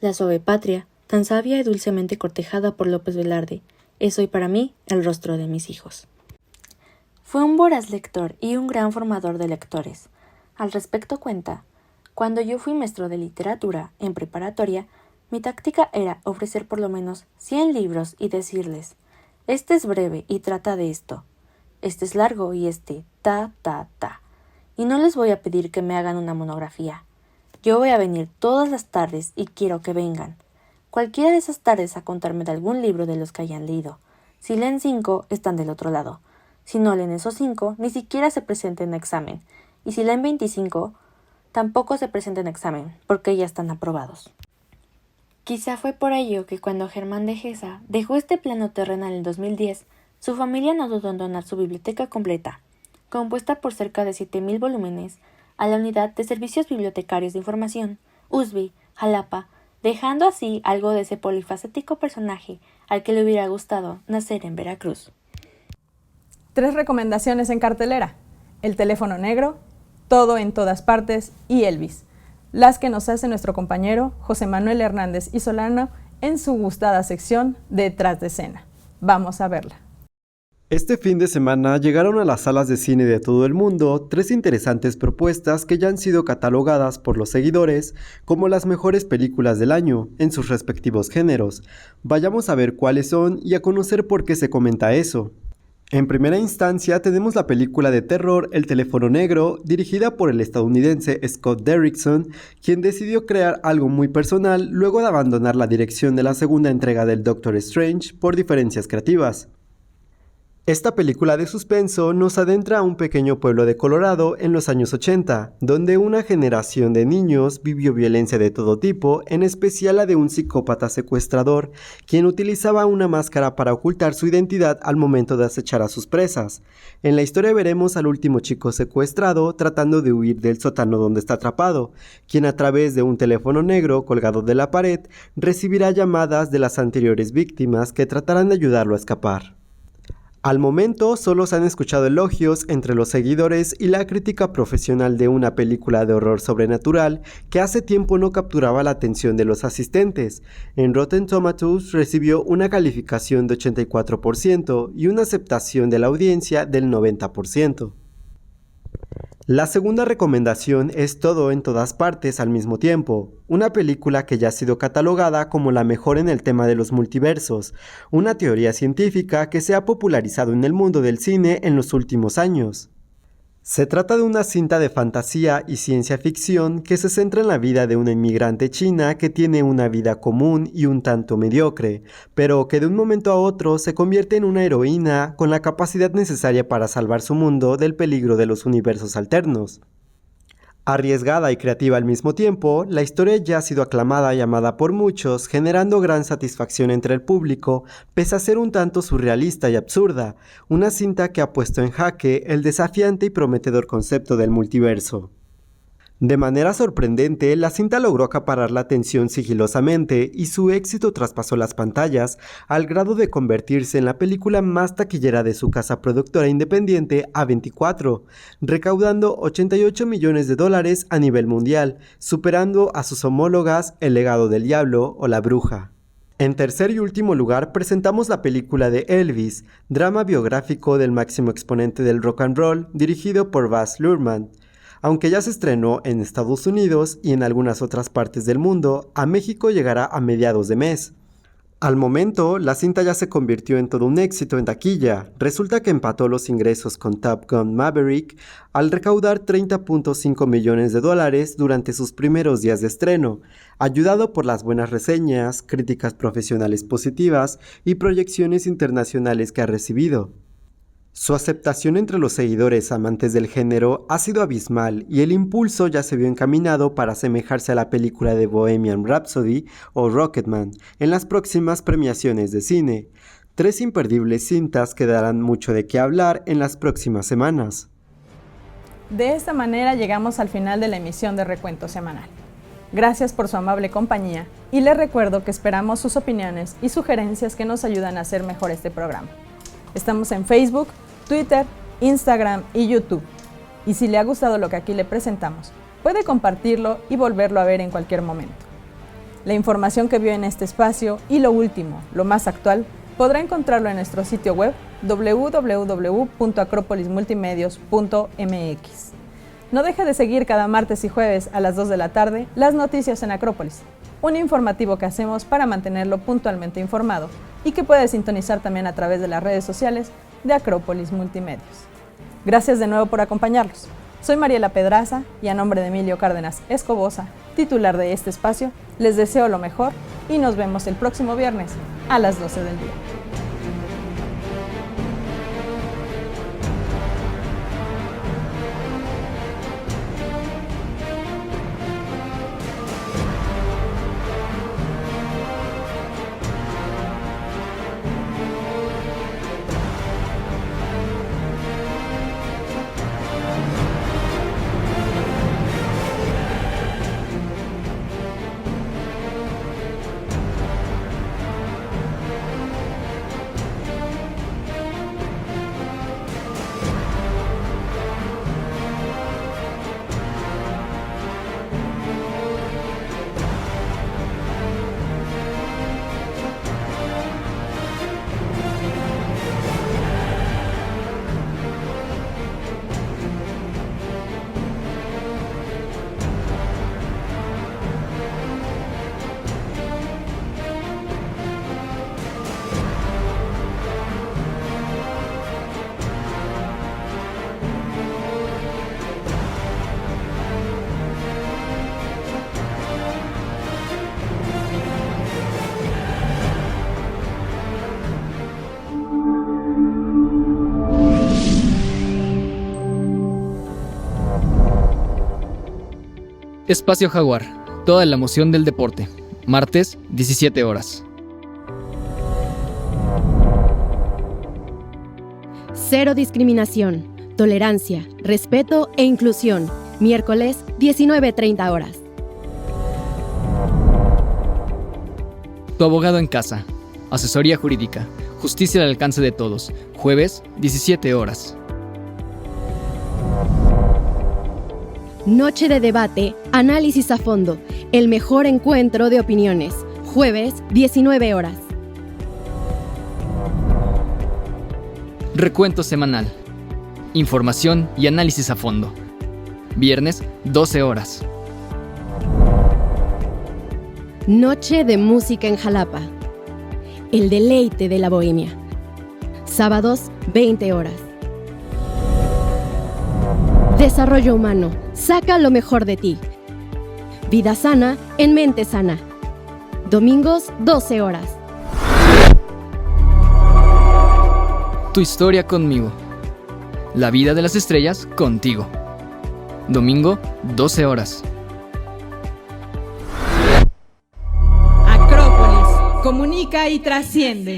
La suave patria, tan sabia y dulcemente cortejada por López Velarde, es hoy para mí el rostro de mis hijos. Fue un voraz lector y un gran formador de lectores. Al respecto cuenta: cuando yo fui maestro de literatura en preparatoria, mi táctica era ofrecer por lo menos 100 libros y decirles: este es breve y trata de esto, este es largo y este, y no les voy a pedir que me hagan una monografía. Yo voy a venir todas las tardes y quiero que vengan, cualquiera de esas tardes, a contarme de algún libro de los que hayan leído, Si leen 5, están del otro lado. Si no leen esos 5, ni siquiera se presenten a examen. Y si leen 25, tampoco se presenten a examen, porque ya están aprobados. Quizá fue por ello que cuando Germán de Gesa dejó este plano terrenal en 2010, su familia no dudó en donar su biblioteca completa, compuesta por cerca de 7,000 volúmenes, a la Unidad de Servicios Bibliotecarios de Información, USB, Jalapa, dejando así algo de ese polifacético personaje al que le hubiera gustado nacer en Veracruz.
3 recomendaciones en cartelera: El teléfono negro, Todo en todas partes y Elvis, las que nos hace nuestro compañero José Manuel Hernández y Solano en su gustada sección Detrás de Escena. Vamos a verla.
Este fin de semana llegaron a las salas de cine de todo el mundo 3 interesantes propuestas que ya han sido catalogadas por los seguidores como las mejores películas del año en sus respectivos géneros. Vayamos a ver cuáles son y a conocer por qué se comenta eso. En primera instancia tenemos la película de terror El teléfono negro, dirigida por el estadounidense Scott Derrickson, quien decidió crear algo muy personal luego de abandonar la dirección de la segunda entrega del Doctor Strange por diferencias creativas. Esta película de suspenso nos adentra a un pequeño pueblo de Colorado en los años 80, donde una generación de niños vivió violencia de todo tipo, en especial la de un psicópata secuestrador, quien utilizaba una máscara para ocultar su identidad al momento de acechar a sus presas. En la historia veremos al último chico secuestrado tratando de huir del sótano donde está atrapado, quien a través de un teléfono negro colgado de la pared recibirá llamadas de las anteriores víctimas que tratarán de ayudarlo a escapar. Al momento solo se han escuchado elogios entre los seguidores y la crítica profesional de una película de horror sobrenatural que hace tiempo no capturaba la atención de los asistentes. En Rotten Tomatoes recibió una calificación de 84% y una aceptación de la audiencia del 90%. La segunda recomendación es Todo en todas partes al mismo tiempo, una película que ya ha sido catalogada como la mejor en el tema de los multiversos, una teoría científica que se ha popularizado en el mundo del cine en los últimos años. Se trata de una cinta de fantasía y ciencia ficción que se centra en la vida de una inmigrante china que tiene una vida común y un tanto mediocre, pero que de un momento a otro se convierte en una heroína con la capacidad necesaria para salvar su mundo del peligro de los universos alternos. Arriesgada y creativa al mismo tiempo, la historia ya ha sido aclamada y amada por muchos, generando gran satisfacción entre el público, pese a ser un tanto surrealista y absurda, una cinta que ha puesto en jaque el desafiante y prometedor concepto del multiverso. De manera sorprendente, la cinta logró acaparar la atención sigilosamente y su éxito traspasó las pantallas al grado de convertirse en la película más taquillera de su casa productora independiente A24, recaudando $88 millones a nivel mundial, superando a sus homólogas El legado del diablo o La bruja. En tercer y último lugar presentamos la película de Elvis, drama biográfico del máximo exponente del rock and roll, dirigido por Baz Luhrmann. Aunque ya se estrenó en Estados Unidos y en algunas otras partes del mundo, a México llegará a mediados de mes. Al momento, la cinta ya se convirtió en todo un éxito en taquilla. Resulta que empató los ingresos con Top Gun Maverick al recaudar $30.5 millones durante sus primeros días de estreno, ayudado por las buenas reseñas, críticas profesionales positivas y proyecciones internacionales que ha recibido. Su aceptación entre los seguidores amantes del género ha sido abismal y el impulso ya se vio encaminado para asemejarse a la película de Bohemian Rhapsody o Rocketman en las próximas premiaciones de cine. 3 imperdibles cintas que darán mucho de qué hablar en las próximas semanas.
De esta manera llegamos al final de la emisión de Recuento Semanal. Gracias por su amable compañía y les recuerdo que esperamos sus opiniones y sugerencias que nos ayudan a hacer mejor este programa. Estamos en Facebook, Twitter, Instagram y YouTube. Y si le ha gustado lo que aquí le presentamos, puede compartirlo y volverlo a ver en cualquier momento. La información que vio en este espacio y lo último, lo más actual, podrá encontrarlo en nuestro sitio web www.acropolismultimedios.mx. No deje de seguir cada martes y jueves a las 2 de la tarde las noticias en Acrópolis, un informativo que hacemos para mantenerlo puntualmente informado y que puede sintonizar también a través de las redes sociales de Acrópolis Multimedios. Gracias de nuevo por acompañarnos. Soy Mariela Pedraza y a nombre de Emilio Cárdenas Escobosa, titular de este espacio, les deseo lo mejor y nos vemos el próximo viernes a las 12 del día.
Espacio Jaguar, toda la emoción del deporte. Martes, 17 horas.
Cero discriminación, tolerancia, respeto e inclusión. Miércoles, 19:30 horas.
Tu abogado en casa. Asesoría jurídica. Justicia al alcance de todos. Jueves, 17 horas.
Noche de debate, análisis a fondo. El mejor encuentro de opiniones. Jueves, 19 horas.
Recuento semanal. Información y análisis a fondo. Viernes, 12 horas.
Noche de música en Jalapa. El deleite de la bohemia. Sábados, 20 horas. Desarrollo humano. Saca lo mejor de ti. Vida sana en mente sana. Domingos, 12 horas.
Tu historia conmigo. La vida de las estrellas contigo. Domingo, 12 horas.
Acrópolis. Comunica y trasciende.